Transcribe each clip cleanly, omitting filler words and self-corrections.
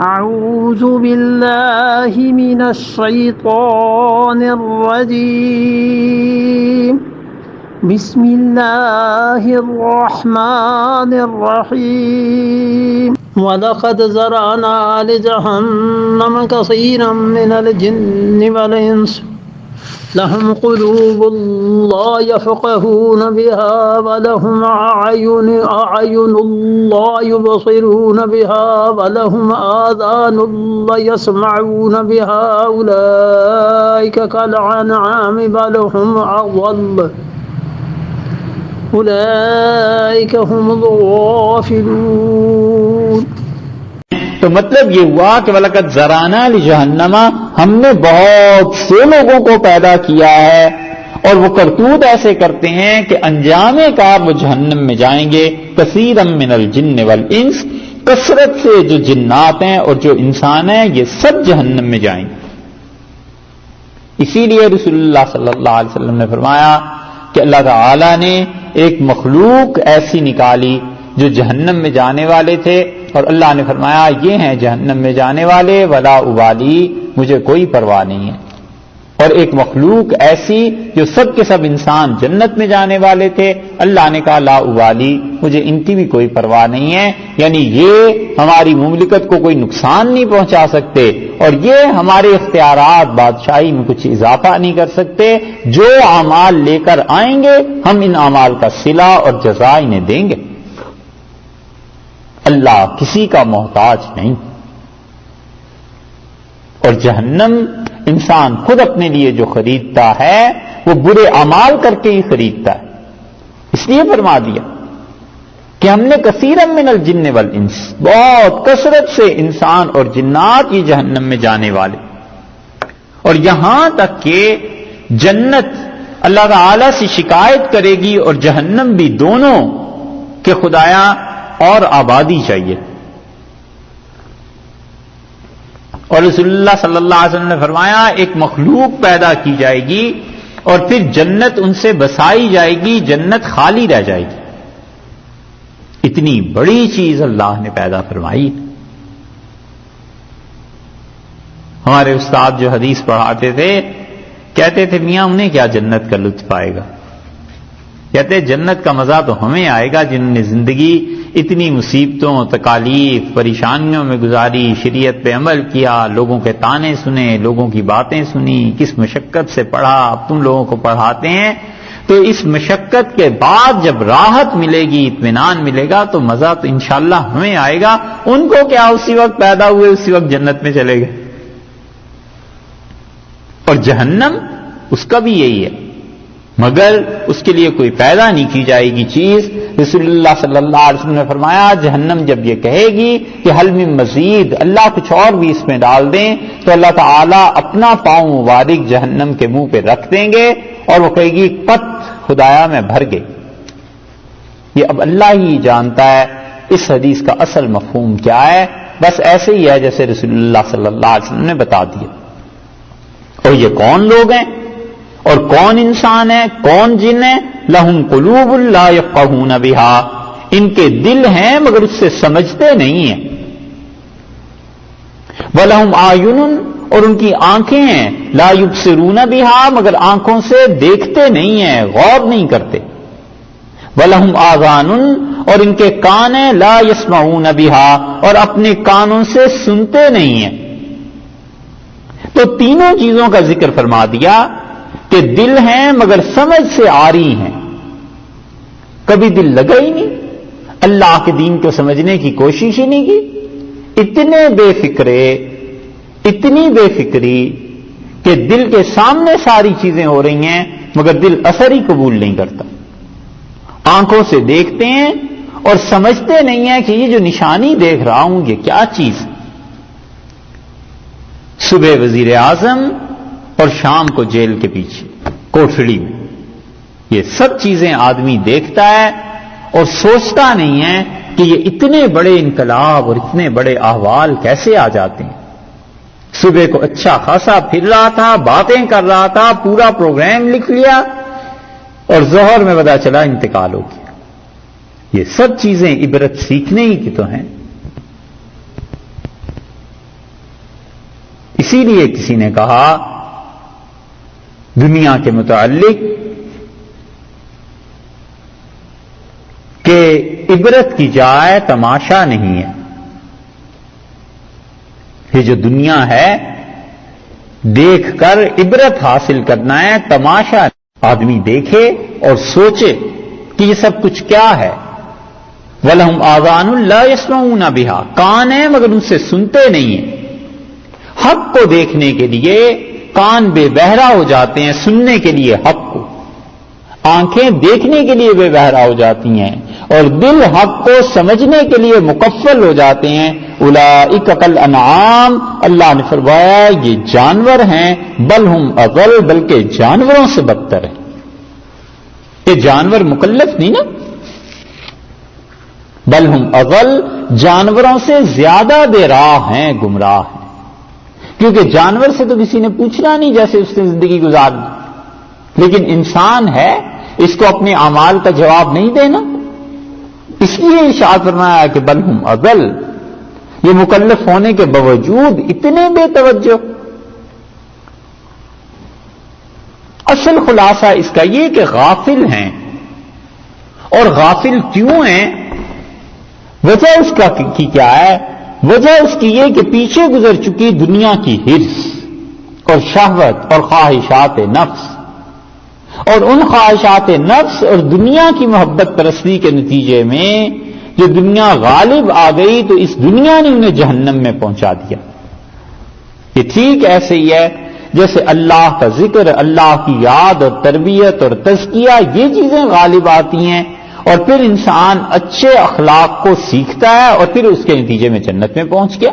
أعوذ بالله من الشيطان الرجيم بسم الله الرحمن الرحيم وَلَقَدْ ذَرَأْنَا لِجَهَنَّمَ كَثِيرًا مِنَ الْجِنِّ وَالْإِنسِ لَهُمْ قُلُوبٌ لَا يَفْقَهُونَ بِهَا وَلَهُمْ أَعْيُنٌ لَا يُبْصِرُونَ بِهَا وَلَهُمْ آذَانٌ لَا يَسْمَعُونَ بِهَا أُولَئِكَ كَالْأَنْعَامِ بَلْ هُمْ أَضَلُّ أولئك هم الغافلون۔ تو مطلب یہ ہوا کہ وَلَقَدْ ذَرَأْنَا لِجَهَنَّمَ، ہم نے بہت سے لوگوں کو پیدا کیا ہے اور وہ کرتوت ایسے کرتے ہیں کہ انجام کار وہ جہنم میں جائیں گے۔ کثیرا من الجن والانس، کثرت سے جو جنات ہیں اور جو انسان ہیں یہ سب جہنم میں جائیں گے۔ اسی لیے رسول اللہ صلی اللہ علیہ وسلم نے فرمایا کہ اللہ تعالی نے ایک مخلوق ایسی نکالی جو جہنم میں جانے والے تھے، اور اللہ نے فرمایا یہ ہیں جہنم میں جانے والے، ولا ابالی، مجھے کوئی پرواہ نہیں ہے۔ اور ایک مخلوق ایسی جو سب کے سب انسان جنت میں جانے والے تھے، اللہ نے کہا لا ابالی، مجھے ان کی بھی کوئی پرواہ نہیں ہے، یعنی یہ ہماری مملکت کو کوئی نقصان نہیں پہنچا سکتے اور یہ ہمارے اختیارات بادشاہی میں کچھ اضافہ نہیں کر سکتے۔ جو اعمال لے کر آئیں گے ہم ان اعمال کا صلہ اور جزا انہیں دیں گے۔ اللہ کسی کا محتاج نہیں، اور جہنم انسان خود اپنے لیے جو خریدتا ہے وہ برے اعمال کر کے ہی خریدتا ہے۔ اس لیے فرما دیا کہ ہم نے کثیرا من الجن والانس، بہت کثرت سے انسان اور جنات یہ جہنم میں جانے والے، اور یہاں تک کہ جنت اللہ تعالی سے شکایت کرے گی اور جہنم بھی دونوں کہ خدایا اور آبادی چاہیے۔ اور رسول اللہ صلی اللہ علیہ وسلم نے فرمایا ایک مخلوق پیدا کی جائے گی اور پھر جنت ان سے بسائی جائے گی، جنت خالی رہ جائے گی۔ اتنی بڑی چیز اللہ نے پیدا فرمائی۔ ہمارے استاد جو حدیث پڑھاتے تھے کہتے تھے میاں انہیں کیا جنت کا لطف آئے گا؟ کہتے جنت کا مزہ تو ہمیں آئے گا جنہوں نے زندگی اتنی مصیبتوں، تکالیف، پریشانیوں میں گزاری، شریعت پہ عمل کیا، لوگوں کے تانے سنے، لوگوں کی باتیں سنی، کس مشقت سے پڑھا، اب تم لوگوں کو پڑھاتے ہیں، تو اس مشقت کے بعد جب راحت ملے گی، اطمینان ملے گا تو مزہ تو انشاءاللہ ہمیں آئے گا۔ ان کو کیا اسی وقت پیدا ہوئے اسی وقت جنت میں چلے گئے۔ اور جہنم اس کا بھی یہی ہے، مگر اس کے لیے کوئی پیدا نہیں کی جائے گی چیز۔ رسول اللہ صلی اللہ علیہ وسلم نے فرمایا جہنم جب یہ کہے گی کہ حل من مزید، اللہ کچھ اور بھی اس میں ڈال دیں، تو اللہ تعالیٰ اپنا پاؤں مبارک جہنم کے منہ پہ رکھ دیں گے اور وہ کہے گی پت خدایا میں بھر گئی۔ یہ اب اللہ ہی جانتا ہے اس حدیث کا اصل مفہوم کیا ہے، بس ایسے ہی ہے جیسے رسول اللہ صلی اللہ علیہ وسلم نے بتا دیا۔ اور یہ کون لوگ ہیں اور کون انسان ہے، کون جن ہے؟ لہم قلوب لا یفقہون بہا، ان کے دل ہیں مگر اس سے سمجھتے نہیں ہیں۔ وَلَهُمْ أَعْيُنٌ، اور ان کی آنکھیں ہیں، لا یبصرون بہا، مگر آنکھوں سے دیکھتے نہیں ہیں، غور نہیں کرتے۔ وَلَهُمْ آذَانٌ، اور ان کے کان ہیں، لا یسمعون بہا، اور اپنے کانوں سے سنتے نہیں ہیں۔ تو تینوں چیزوں کا ذکر فرما دیا کہ دل ہیں مگر سمجھ سے عاری ہیں، کبھی دل لگا ہی نہیں، اللہ کے دین کو سمجھنے کی کوشش ہی نہیں کی، اتنے بے فکرے، اتنی بے فکری کہ دل کے سامنے ساری چیزیں ہو رہی ہیں مگر دل اثر ہی قبول نہیں کرتا۔ آنکھوں سے دیکھتے ہیں اور سمجھتے نہیں ہیں کہ یہ جو نشانی دیکھ رہا ہوں یہ کیا چیز۔ صبح وزیر اعظم اور شام کو جیل کے پیچھے کوٹھڑی میں، یہ سب چیزیں آدمی دیکھتا ہے اور سوچتا نہیں ہے کہ یہ اتنے بڑے انقلاب اور اتنے بڑے احوال کیسے آ جاتے ہیں۔ صبح کو اچھا خاصا پھر رہا تھا، باتیں کر رہا تھا، پورا پروگرام لکھ لیا اور ظہر میں پتہ چلا انتقال ہو گیا۔ یہ سب چیزیں عبرت سیکھنے ہی کی تو ہیں۔ اسی لیے کسی نے کہا دنیا کے متعلق کہ عبرت کی جائے تماشا نہیں ہے. یہ جو دنیا ہے دیکھ کر عبرت حاصل کرنا ہے، تماشا. آدمی دیکھے اور سوچے کہ یہ سب کچھ کیا ہے. وَلَهُمْ آذَانٌ لَا يَسْمَعُونَ بِهَا، کان ہیں مگر ان سے سنتے نہیں ہیں. حق کو دیکھنے کے لیے کان بے بہرا ہو جاتے ہیں، سننے کے لیے حق کو. آنکھیں دیکھنے کے لیے بے بہرا ہو جاتی ہیں اور دل حق کو سمجھنے کے لیے مکفل ہو جاتے ہیں. اولئک کالانعام، اللہ نے فرمایا یہ جانور ہیں. بل ہم اضل، بلکہ جانوروں سے بدتر ہیں. یہ جانور مکلف نہیں نا، بل ہم اضل، جانوروں سے زیادہ بے راہ ہیں، گمراہ ہیں. کیونکہ جانور سے تو کسی نے پوچھنا نہیں جیسے اس نے زندگی گزارنی، لیکن انسان ہے، اس کو اپنے اعمال کا جواب نہیں دینا. اس لیے ارشاد فرمایا کہ بل ہم اضل، یہ مکلف ہونے کے باوجود اتنے بے توجہ. اصل خلاصہ اس کا یہ کہ غافل ہیں. اور غافل کیوں ہیں؟ وجہ اس کا کی کیا ہے؟ وجہ اس کی یہ کہ پیچھے گزر چکی دنیا کی حرص اور شہوت اور خواہشات نفس، اور ان خواہشات نفس اور دنیا کی محبت پرستی کے نتیجے میں جو دنیا غالب آ گئی تو اس دنیا نے انہیں جہنم میں پہنچا دیا. یہ ٹھیک ایسے ہی ہے جیسے اللہ کا ذکر، اللہ کی یاد اور تربیت اور تزکیہ، یہ چیزیں غالب آتی ہیں اور پھر انسان اچھے اخلاق کو سیکھتا ہے اور پھر اس کے نتیجے میں جنت میں پہنچ گیا.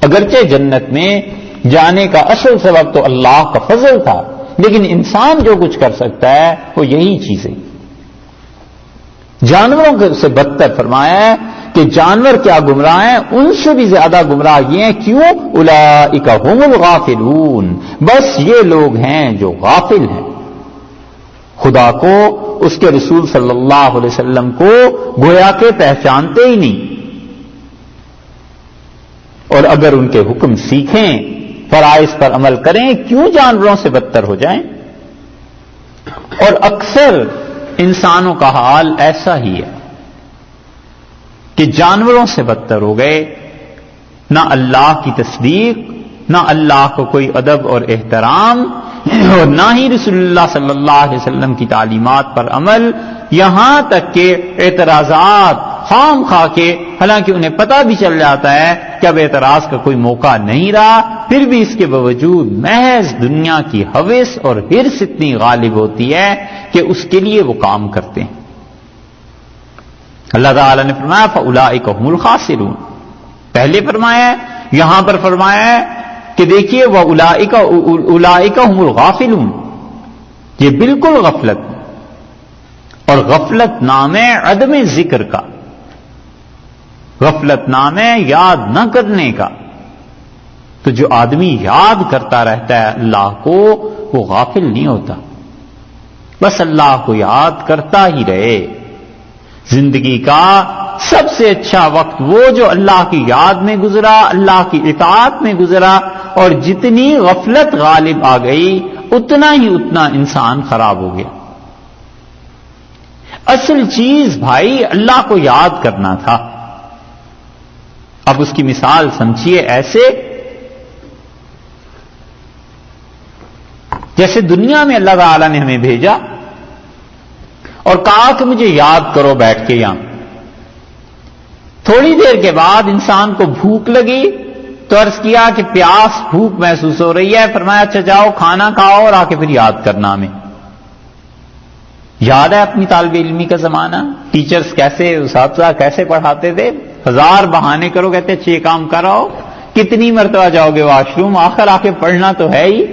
اگرچہ جنت میں جانے کا اصل سبب تو اللہ کا فضل تھا، لیکن انسان جو کچھ کر سکتا ہے وہ یہی چیزیں. جانوروں سے بدتر فرمایا ہے کہ جانور کیا گمراہ ہیں، ان سے بھی زیادہ گمراہ یہ ہیں. کیوں؟ اولئک هم الغافلون، بس یہ لوگ ہیں جو غافل ہیں، خدا کو، اس کے رسول صلی اللہ علیہ وسلم کو گویا کہ پہچانتے ہی نہیں. اور اگر ان کے حکم سیکھیں، فرائض پر عمل کریں، کیوں جانوروں سے بدتر ہو جائیں؟ اور اکثر انسانوں کا حال ایسا ہی ہے کہ جانوروں سے بدتر ہو گئے. نہ اللہ کی تصدیق، نہ اللہ کو کوئی ادب اور احترام، اور نہ ہی رسول اللہ صلی اللہ علیہ وسلم کی تعلیمات پر عمل. یہاں تک کہ اعتراضات خام خواہ کے، حالانکہ انہیں پتہ بھی چل جاتا ہے کہ اب اعتراض کا کوئی موقع نہیں رہا، پھر بھی اس کے باوجود محض دنیا کی ہوس اور حرص اتنی غالب ہوتی ہے کہ اس کے لیے وہ کام کرتے ہیں. اللہ تعالی نے فرمایا فَأُولَئِكَ هُمُ الْخَاسِرُونَ. پہلے فرمایا ہے، یہاں پر فرمایا ہے کہ دیکھیے وَأُولَئِكَ هُمُ الْغَافِلُونَ، یہ بالکل غفلت، اور غفلت نام ہے عدم ذکر کا، غفلت نام ہے یاد نہ کرنے کا. تو جو آدمی یاد کرتا رہتا ہے اللہ کو، وہ غافل نہیں ہوتا، بس اللہ کو یاد کرتا ہی رہے. زندگی کا سب سے اچھا وقت وہ جو اللہ کی یاد میں گزرا، اللہ کی اطاعت میں گزرا، اور جتنی غفلت غالب آ گئی اتنا انسان خراب ہو گیا. اصل چیز بھائی اللہ کو یاد کرنا تھا. اب اس کی مثال سمجھیے ایسے جیسے دنیا میں اللہ تعالی نے ہمیں بھیجا اور کہا کہ مجھے یاد کرو بیٹھ کے یہاں. تھوڑی دیر کے بعد انسان کو بھوک لگی تو عرض کیا کہ پیاس بھوک محسوس ہو رہی ہے، فرمایا اچھا جاؤ کھانا کھاؤ اور آ کے پھر یاد کرنا. ہمیں یاد ہے اپنی طالب علمی کا زمانہ، ٹیچرز کیسے، اساتذہ کیسے پڑھاتے تھے، ہزار بہانے کرو، کہتے اچھا یہ کام کراؤ، کتنی مرتبہ جاؤ گے واش روم، آخر آ کے پڑھنا تو ہے ہی.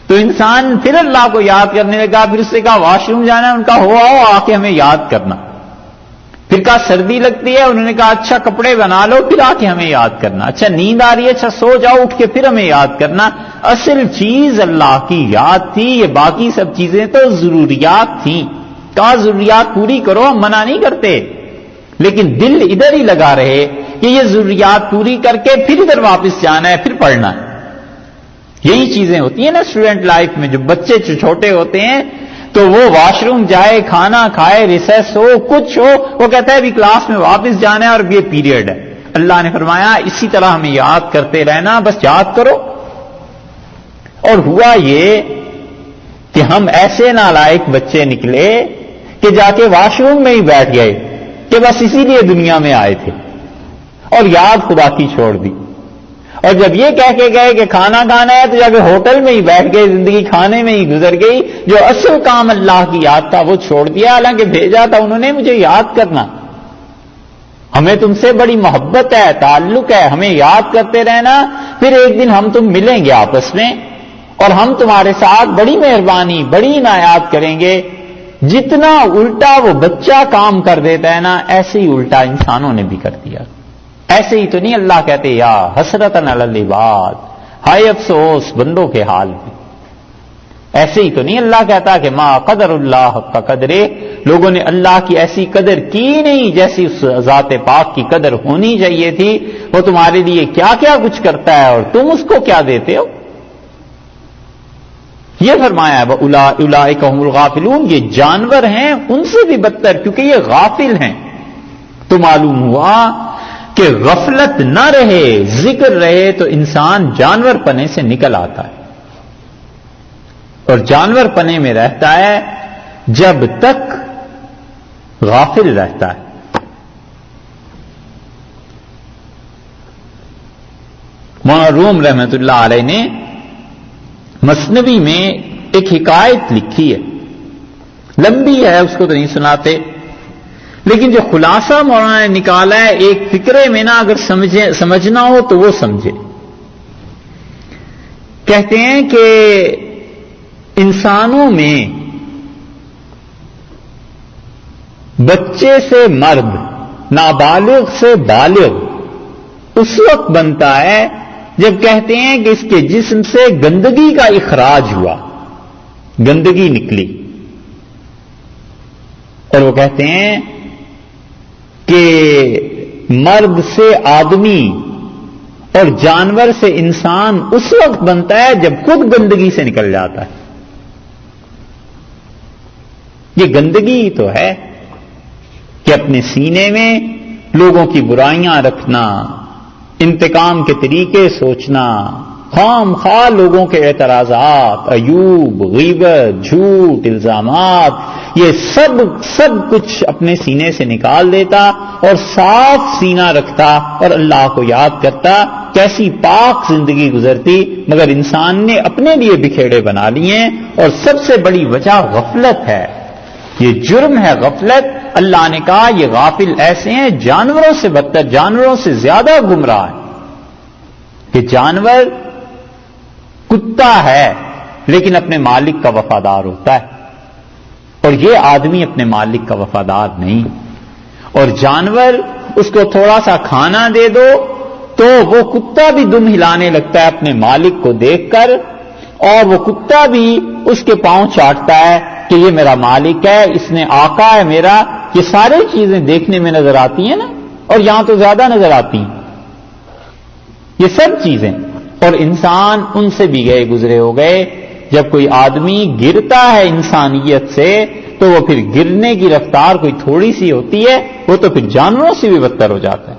تو انسان پھر اللہ کو یاد کرنے لگا، پھر اس سے کہا واش روم جانا ہے، ان کا ہو آؤ آ کے ہمیں یاد کرنا. پھر کہا سردی لگتی ہے، انہوں نے کہا اچھا کپڑے بنا لو پھر آ کے ہمیں یاد کرنا. اچھا نیند آ رہی ہے، اچھا سو جاؤ اٹھ کے پھر ہمیں یاد کرنا. اصل چیز اللہ کی یاد تھی، یہ باقی سب چیزیں تو ضروریات تھیں. کہا ضروریات پوری کرو، ہم منع نہیں کرتے، لیکن دل ادھر ہی لگا رہے کہ یہ ضروریات پوری کر کے پھر ادھر واپس جانا ہے، پھر پڑھنا ہے. یہی چیزیں ہوتی ہیں نا اسٹوڈنٹ لائف میں. جو بچے چھوٹے ہوتے ہیں تو وہ واش روم جائے، کھانا کھائے، ریسیس ہو، کچھ ہو، وہ کہتا ہے ابھی کلاس میں واپس جانا ہے اور یہ پیریڈ ہے. اللہ نے فرمایا اسی طرح ہمیں یاد کرتے رہنا، بس یاد کرو. اور ہوا یہ کہ ہم ایسے نالائق بچے نکلے کہ جا کے واش روم میں ہی بیٹھ گئے کہ بس اسی لیے دنیا میں آئے تھے، اور یاد خدا کی چھوڑ دی. اور جب یہ کہہ کے گئے کہ کھانا کھانا ہے تو جا کے ہوٹل میں ہی بیٹھ گئے، زندگی کھانے میں ہی گزر گئی. جو اصل کام اللہ کی یاد تھا وہ چھوڑ دیا، حالانکہ بھیجا تھا انہوں نے مجھے یاد کرنا. ہمیں تم سے بڑی محبت ہے، تعلق ہے، ہمیں یاد کرتے رہنا. پھر ایک دن ہم تم ملیں گے آپس میں اور ہم تمہارے ساتھ بڑی مہربانی، بڑی عنایات کریں گے. جتنا الٹا وہ بچہ کام کر دیتا ہے نا، ایسے ہی الٹا انسانوں نے بھی کر دیا. ایسے ہی تو نہیں اللہ کہتے یا حسرتن علی العباد، ہائے افسوس بندوں کے حال میں. ایسے ہی تو نہیں اللہ کہتا کہ ما قدر اللہ حق قدرے، لوگوں نے اللہ کی ایسی قدر کی نہیں جیسی اس ذات پاک کی قدر ہونی چاہیے تھی. وہ تمہارے لیے کیا کیا کچھ کرتا ہے اور تم اس کو کیا دیتے ہو. یہ فرمایا ہے اولئک هم الغافلون، یہ جانور ہیں ان سے بھی بدتر کیونکہ یہ غافل ہیں. تو معلوم ہوا کہ غفلت نہ رہے، ذکر رہے تو انسان جانور پنے سے نکل آتا ہے. اور جانور پنے میں رہتا ہے جب تک غافل رہتا ہے. مولانا روم رحمت اللہ علیہ نے مثنوی میں ایک حکایت لکھی ہے، لمبی ہے، اس کو تو نہیں سناتے، لیکن جو خلاصہ مولانا نے نکالا ہے ایک فکرے میں نا، اگر سمجھنا ہو تو وہ سمجھے. کہتے ہیں کہ انسانوں میں بچے سے مرد، نابالغ سے بالغ اس وقت بنتا ہے جب کہتے ہیں کہ اس کے جسم سے گندگی کا اخراج ہوا، گندگی نکلی. اور وہ کہتے ہیں کہ مرد سے آدمی اور جانور سے انسان اس وقت بنتا ہے جب خود گندگی سے نکل جاتا ہے. یہ گندگی تو ہے کہ اپنے سینے میں لوگوں کی برائیاں رکھنا، انتقام کے طریقے سوچنا، خام خواہ لوگوں کے اعتراضات، عیوب، غیبت، جھوٹ، الزامات، یہ سب کچھ اپنے سینے سے نکال دیتا اور صاف سینہ رکھتا اور اللہ کو یاد کرتا. کیسی پاک زندگی گزرتی، مگر انسان نے اپنے لیے بکھیڑے بنا لیے. اور سب سے بڑی وجہ غفلت ہے، یہ جرم ہے غفلت. اللہ نے کہا یہ غافل ایسے ہیں جانوروں سے بدتر، جانوروں سے زیادہ گمراہ ہے. کہ جانور کتا ہے لیکن اپنے مالک کا وفادار ہوتا ہے، اور یہ آدمی اپنے مالک کا وفادار نہیں. اور جانور اس کو تھوڑا سا کھانا دے دو تو وہ کتا بھی دم ہلانے لگتا ہے اپنے مالک کو دیکھ کر، اور وہ کتا بھی اس کے پاؤں چاٹتا ہے کہ یہ میرا مالک ہے، اس نے آقا ہے میرا. یہ ساری چیزیں دیکھنے میں نظر آتی ہیں نا، اور یہاں تو زیادہ نظر آتی ہیں یہ سب چیزیں. اور انسان ان سے بھی گئے گزرے ہو گئے. جب کوئی آدمی گرتا ہے انسانیت سے تو وہ پھر گرنے کی رفتار کوئی تھوڑی سی ہوتی ہے، وہ تو پھر جانوروں سے بھی بدتر ہو جاتا ہے.